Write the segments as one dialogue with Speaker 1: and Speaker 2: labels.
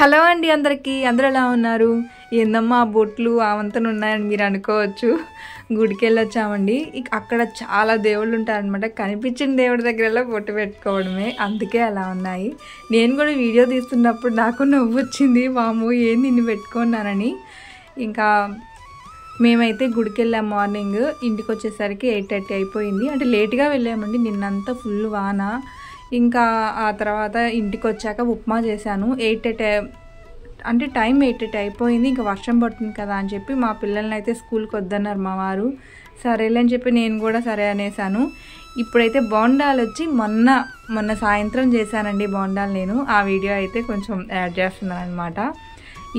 Speaker 1: Hello అండి అందరికీ, అందరూ ఎలా ఉన్నారు? ఏందమ్మా బొట్లు అవంతను ఉన్నాయని మీరు అనుకోవచ్చు. గుడికి వెళ్ళొచ్చామండి. అక్కడ చాలా దేవుళ్ళు ఉంటారనమాట. కనిపించిన దేవుడి దగ్గరలో బొట్టు పెట్టుకోవడమే, అందుకే అలా ఉన్నాయి. నేను కూడా వీడియో తీస్తున్నప్పుడు నాకు నవ్వు వచ్చింది, వాము ఏంది ఇన్ని పెట్టుకున్నానని. ఇంకా మేమైతే గుడికి వెళ్ళాం. మార్నింగ్ ఇంటికి వచ్చేసరికి 8:30 అయిపోయింది. అంటే లేట్గా వెళ్ళామండి, నిన్నంతా ఫుల్ వాన. ఇంకా ఆ తర్వాత ఇంటికి వచ్చాక ఉప్మా చేశాను. 8:30 అంటే టైం 8:30 అయిపోయింది. ఇంకా వర్షం పడుతుంది కదా అని చెప్పి మా పిల్లల్ని అయితే స్కూల్కి వద్దన్నారు మా వారు. సరేలే అని చెప్పి నేను కూడా సరే అనేసాను. ఇప్పుడైతే బోండాలు వచ్చి మొన్న సాయంత్రం చేశానండి బోండాలు. నేను ఆ వీడియో అయితే కొంచెం యాడ్ చేస్తున్నాను అనమాట.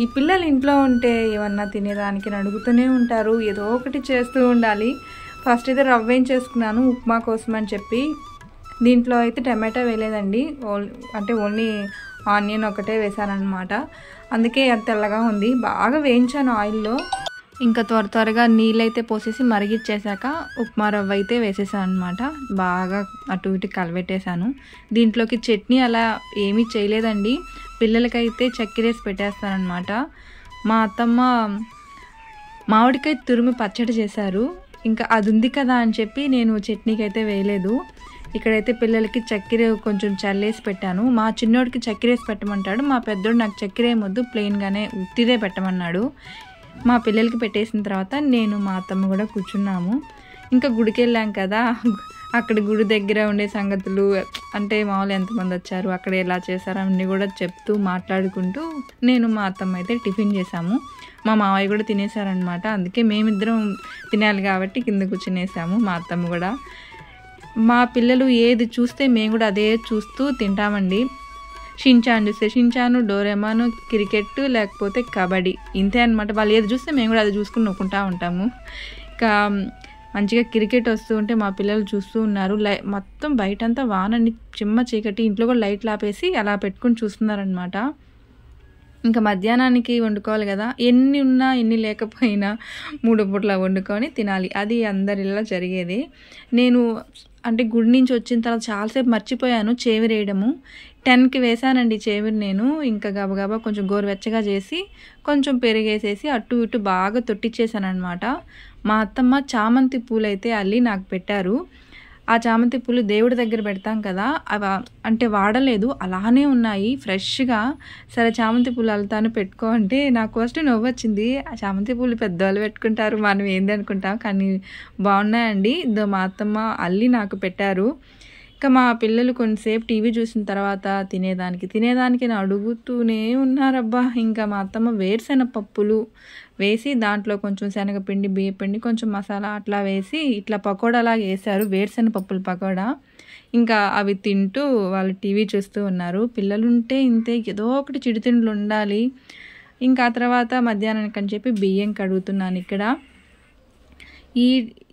Speaker 1: ఈ పిల్లలు ఇంట్లో ఉంటే ఏమన్నా తినేదానికి అడుగుతూనే ఉంటారు, ఏదో ఒకటి చేస్తూ ఉండాలి. ఫస్ట్ అయితే రవ్వ ఏం చేసుకున్నాను ఉప్మా కోసం అని చెప్పి. దీంట్లో అయితే టమాటా వేయలేదండి, అంటే ఓన్లీ ఆనియన్ ఒకటే వేసానమాట. అందుకే అది తెల్లగా ఉంది. బాగా వేయించాను ఆయిల్లో. ఇంకా త్వరగా నీళ్ళైతే పోసేసి మరిగిచ్చేసాక ఉప్మా రవ్వ అయితే వేసేసాను అనమాట. బాగా అటు ఇటు కలబెట్టేశాను. దీంట్లోకి చట్నీ అలా ఏమీ చేయలేదండి. పిల్లలకైతే చక్కెరేసి పెట్టేస్తానమాట. మా అత్తమ్మ మామిడికాయ తురుము పచ్చడి చేశారు. ఇంకా అది ఉంది కదా అని చెప్పి నేను చట్నీకి అయితే వేయలేదు. ఇక్కడైతే పిల్లలకి చక్కెర కొంచెం చల్లేసి పెట్టాను. మా చిన్నోడికి చక్కెరేసి పెట్టమంటాడు, మా పెద్దోడు నాకు చక్కెర ఏమొద్దు ప్లెయిన్గానే ఉత్తిదే పెట్టమన్నాడు. మా పిల్లలకి పెట్టేసిన తర్వాత నేను మా అత్తమ్మ కూడా కూర్చున్నాము. ఇంకా గుడికి వెళ్ళాం కదా, అక్కడ గుడి దగ్గర ఉండే సంగతులు, అంటే మామూలు ఎంతమంది వచ్చారు, అక్కడ ఎలా చేశారు అన్నీ కూడా చెప్తూ మాట్లాడుకుంటూ నేను మా అత్తమ్మ అయితే టిఫిన్ చేసాము. మా మావయ్య కూడా తినేసారనమాట. అందుకే మేమిద్దరం తినాలి కాబట్టి కింద కూర్చునేసాము. మా అత్తమ్మ కూడా, మా పిల్లలు ఏది చూస్తే మేము కూడా అదే చూస్తూ తింటామండి. షిన్చాన్ చూస్తే షిన్చాను, డోరేమాను, క్రికెట్ లేకపోతే కబడ్డీ, ఇంతే అనమాట. వాళ్ళు ఏది చూస్తే మేము కూడా అది చూసుకుని నొక్కుంటూ ఉంటాము. ఇంకా మంచిగా క్రికెట్ వస్తూ ఉంటే మా పిల్లలు చూస్తూ ఉన్నారు. మొత్తం బయటంతా వానండి, చిమ్మ చీకటి. ఇంట్లో కూడా లైట్లు ఆపేసి అలా పెట్టుకుని చూస్తున్నారనమాట. ఇంకా మధ్యాహ్నానికి వండుకోవాలి కదా, ఎన్ని ఉన్నా ఎన్ని లేకపోయినా 3 పూట్ల వండుకొని తినాలి. అది అందరిలో జరిగేది. నేను అంటే గుడి నుంచి వచ్చిన తర్వాత చాలాసేపు మర్చిపోయాను చేవిరి వేయడము. 10కి వేసానండి చేవిరి నేను. ఇంకా గబగబా కొంచెం గోరువెచ్చగా చేసి కొంచెం పెరిగేసేసి అటు ఇటు బాగా తొట్టిచ్చేసాను అనమాట. మా అత్తమ్మ చామంతి పూలు అయితే అల్లి నాకు పెట్టారు. ఆ చామంతి పూలు దేవుడి దగ్గర పెడతాం కదా, అవి అంటే వాడలేదు, అలానే ఉన్నాయి ఫ్రెష్గా. సరే చామంతి పూలు అల్లుతాను పెట్టుకో అంటే నాకు ఫస్ట్ నవ్వు వచ్చింది. ఆ చామంతి పూలు పెద్దవాళ్ళు పెట్టుకుంటారు, మనం ఏంది అనుకుంటాం, కానీ బాగున్నాయండి. మా అత్తమ్మ అల్లి నాకు పెట్టారు. ఇంకా మా పిల్లలు కొంతసేపు టీవీ చూసిన తర్వాత తినేదానికి అడుగుతూనే ఉన్నారబ్బా. ఇంకా మా అత్తమ్మ వేరుశెనగ పప్పులు వేసి దాంట్లో కొంచెం శనగపిండి, బియ్యపిండి, కొంచెం మసాలా అట్లా వేసి ఇట్లా పకోడాలాగా వేశారు, వేరుశెనగ పప్పుల పకోడా. ఇంకా అవి తింటూ వాళ్ళు టీవీ చూస్తూ ఉన్నారు. పిల్లలుంటే ఇంతే, ఏదో ఒకటి చిరుతిండ్లు ఉండాలి. ఇంకా ఆ తర్వాత మధ్యాహ్నానికి అని చెప్పి బియ్యం కడుగుతున్నాను ఇక్కడ.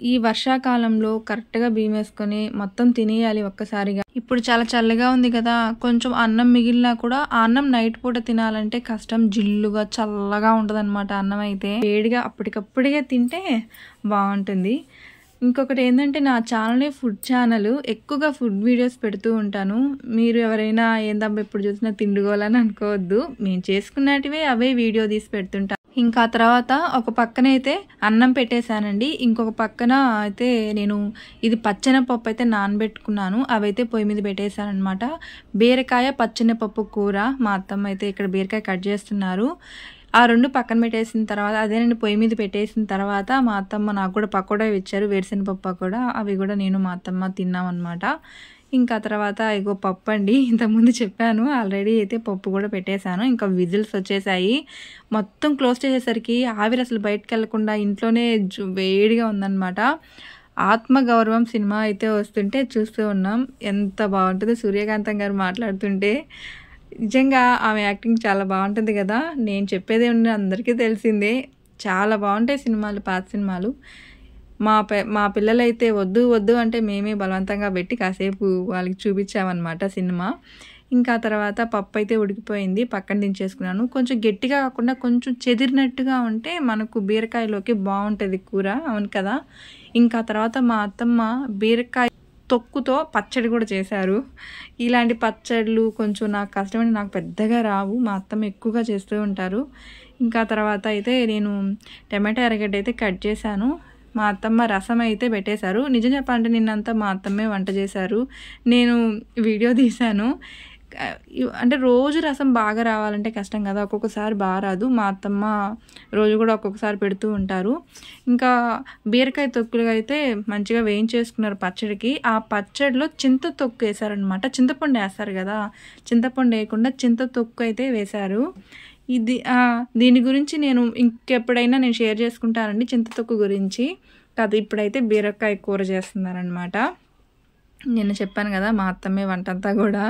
Speaker 1: ఈ వర్షాకాలంలో కరెక్ట్గా బియ్యం వేసుకొని మొత్తం తినేయాలి ఒక్కసారిగా. ఇప్పుడు చాలా చల్లగా ఉంది కదా, కొంచెం అన్నం మిగిలినా కూడా ఆ అన్నం నైట్ పూట తినాలంటే కష్టం, జిల్లుగా చల్లగా ఉంటుంది అనమాట. అన్నం అయితే వేడిగా అప్పటికప్పుడే తింటే బాగుంటుంది. ఇంకొకటి ఏంటంటే నా ఛానల్ ఫుడ్ ఛానల్, ఎక్కువగా ఫుడ్ వీడియోస్ పెడుతూ ఉంటాను. మీరు ఎవరైనా ఏందబ్బా ఎప్పుడు చూసినా తిండుకోవాలని అనుకోవద్దు, మేము చేసుకున్నటివే అవే వీడియో తీసి పెడుతుంటాను. ఇంకా తర్వాత ఒక పక్కనైతే అన్నం పెట్టేశానండి. ఇంకొక పక్కన అయితే నేను ఇది పచ్చెనపప్పు అయితే నానబెట్టుకున్నాను, అవైతే పొయ్యి మీద పెట్టేశాను అనమాట. బీరకాయ పచ్చెనపప్పు కూర. మా అత్తమ్మ అయితే ఇక్కడ బీరకాయ కట్ చేస్తున్నారు. ఆ 2 పక్కన పెట్టేసిన తర్వాత, అదేనండి పొయ్యి మీద పెట్టేసిన తర్వాత మా అత్తమ్మ నాకు కూడా పకోడా ఇచ్చారు, వేరుశెనగపప్పు పకోడా. అవి కూడా నేను మా అత్తమ్మ తిన్నాం అనమాట. ఇంకా తర్వాత ఇగో పప్పు అండి, ఇంతకుముందు చెప్పాను ఆల్రెడీ, అయితే పప్పు కూడా పెట్టేశాను. ఇంకా విజిల్స్ వచ్చేసాయి. మొత్తం క్లోజ్ చేసేసరికి ఆవిరి అసలు బయటకు వెళ్లకుండా ఇంట్లోనే వేడిగా ఉందన్నమాట. ఆత్మగౌరవం సినిమా అయితే వస్తుంటే చూస్తూ ఉన్నాం. ఎంత బాగుంటుందో సూర్యకాంతం గారు మాట్లాడుతుంటే. నిజంగా ఆమె యాక్టింగ్ చాలా బాగుంటుంది కదా. నేను చెప్పేదే ఉంది, అందరికీ తెలిసిందే. చాలా బాగుంటాయి సినిమాలు, పాత సినిమాలు. మా పిల్లలైతే వద్దు అంటే మేమే బలవంతంగా పెట్టి కాసేపు వాళ్ళకి చూపించామన్నమాట సినిమా. ఇంకా తర్వాత పప్పు అయితే ఉడికిపోయింది, పక్కన దించేసుకున్నాను. కొంచెం గట్టిగా కాకుండా కొంచెం చెదిరినట్టుగా ఉంటే మనకు బీరకాయలోకి బాగుంటుంది కూర, అవును కదా. ఇంకా తర్వాత మా అత్తమ్మ బీరకాయ తొక్కుతో పచ్చడి కూడా చేశారు. ఇలాంటి పచ్చళ్ళు కొంచెం నాకు కష్టమని నాకు పెద్దగా రావు, మా అత్తమ్మ ఎక్కువగా చేస్తూ ఉంటారు. ఇంకా తర్వాత అయితే నేను టమాటా ఎర్రగడ్డ అయితే కట్ చేశాను. మా అత్తమ్మ రసం అయితే పెట్టేశారు. నిజం చెప్పాలంటే నిన్నంతా మా అత్తమ్మే వంట చేశారు, నేను వీడియో తీశాను. అంటే రోజు రసం బాగా రావాలంటే కష్టం కదా, ఒక్కొక్కసారి బాగా రాదు. మా అత్తమ్మ రోజు కూడా ఒక్కొక్కసారి పెడుతూ ఉంటారు. ఇంకా బీరకాయ తొక్కులు అయితే మంచిగా వేయించేసుకున్నారు పచ్చడికి. ఆ పచ్చడిలో చింత తొక్కు వేశారనమాట. చింతపండు వేస్తారు కదా, చింతపండు వేయకుండా చింత తొక్కు అయితే వేశారు. దీని గురించి నేను ఇంకెప్పుడైనా నేను షేర్ చేసుకుంటానండి, చింతతొక్కు గురించి కాదు. ఇప్పుడైతే బీరకాయ కూర చేస్తున్నారనమాట. నేను చెప్పాను కదా మా అత్తమ్మే వంటంతా కూడా.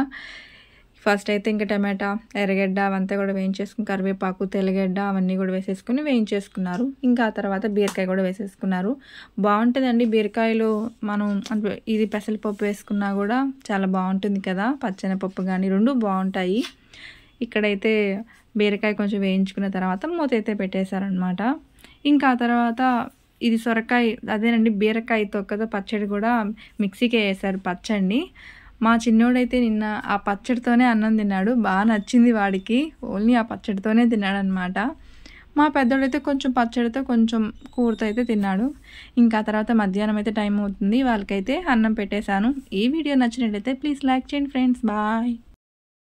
Speaker 1: ఫస్ట్ అయితే ఇంకా టమాటా ఎర్రగడ్డ అవంతా కూడా వేయించేసుకుని, కరివేపాకు తెల్లగడ్డ అవన్నీ కూడా వేసేసుకుని వేయించేసుకున్నారు. ఇంకా ఆ తర్వాత బీరకాయ కూడా వేసేసుకున్నారు. బాగుంటుందండి బీరకాయలో మనం ఇది పెసరపప్పు వేసుకున్నా కూడా చాలా బాగుంటుంది కదా, పచ్చెనపప్పు కానీ రెండు బాగుంటాయి. ఇక్కడైతే బీరకాయ కొంచెం వేయించుకున్న తర్వాత మూత అయితే పెట్టేశారనమాట. ఇంకా ఆ తర్వాత ఇది సొరకాయ, అదేనండి బీరకాయ తొక్కతో పచ్చడి కూడా మిక్సీకే వేసారు పచ్చడిని. మా చిన్నోడైతే నిన్న ఆ పచ్చడితోనే అన్నం తిన్నాడు, బాగా నచ్చింది వాడికి, ఓన్లీ ఆ పచ్చడితోనే తిన్నాడు అనమాట. మా పెద్దోడైతే కొంచెం పచ్చడితో కొంచెం కూరతో అయితే తిన్నాడు. ఇంకా తర్వాత మధ్యాహ్నం అయితే టైం అవుతుంది, వాళ్ళకైతే అన్నం పెట్టేశాను. ఈ వీడియో నచ్చినట్లయితే ప్లీజ్ లైక్ చేయండి ఫ్రెండ్స్. బాయ్.